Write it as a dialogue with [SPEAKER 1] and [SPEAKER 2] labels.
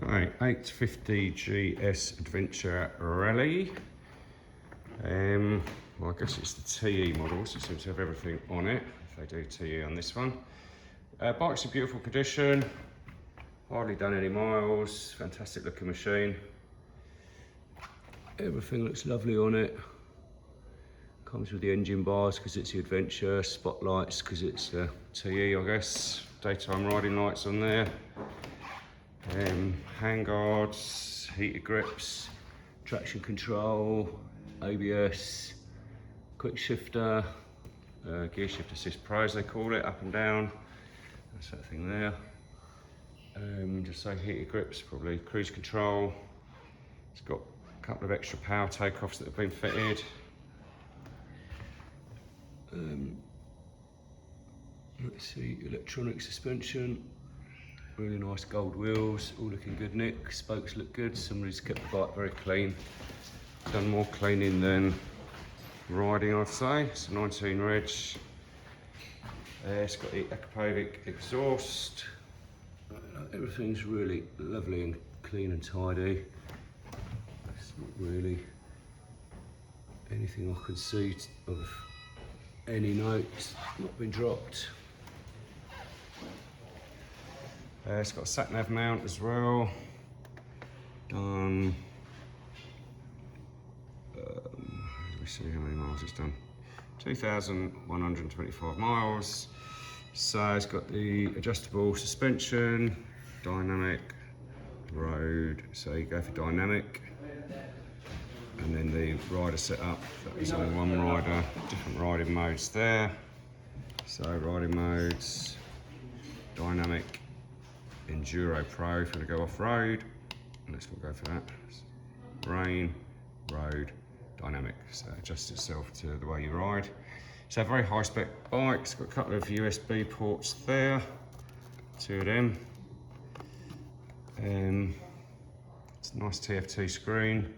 [SPEAKER 1] Okay, 850GS Adventure Rallye. Well, I guess it's the TE model, so it seems to have everything on it. If they do TE on this one. Bike's in beautiful condition, hardly done any miles, fantastic looking machine. Everything looks lovely on it. Comes with the engine bars because it's the Adventure, spotlights because it's the TE, I guess. Daytime riding lights on there. Handguards, heated grips, traction control, ABS, quick shifter, gear shift assist pro as they call it, up and down. That's that thing there. Just say heated grips, probably cruise control. It's got a couple of extra power takeoffs that have been fitted. Let's see, electronic suspension. Really nice gold wheels, all looking good, Nick. Spokes look good. Somebody's kept the bike very clean. Done more cleaning than riding, I'd say. It's a 19 reg. It's got the Akrapovic exhaust. Everything's really lovely and clean and tidy. It's not really anything I could see of any notes not been dropped. It's got a sat-nav mount as well. Done, let me see how many miles it's done. 2,125 miles. So it's got the adjustable suspension, dynamic, road. So you go for dynamic. And then the rider setup, that was only one rider, different riding modes there. So riding modes, dynamic, Enduro Pro if you want to go off-road. Let's go for that. Rain, road, dynamic. So it adjusts itself to the way you ride. It's a very high-spec bike. It's got a couple of USB ports there. Two of them. It's a nice TFT screen.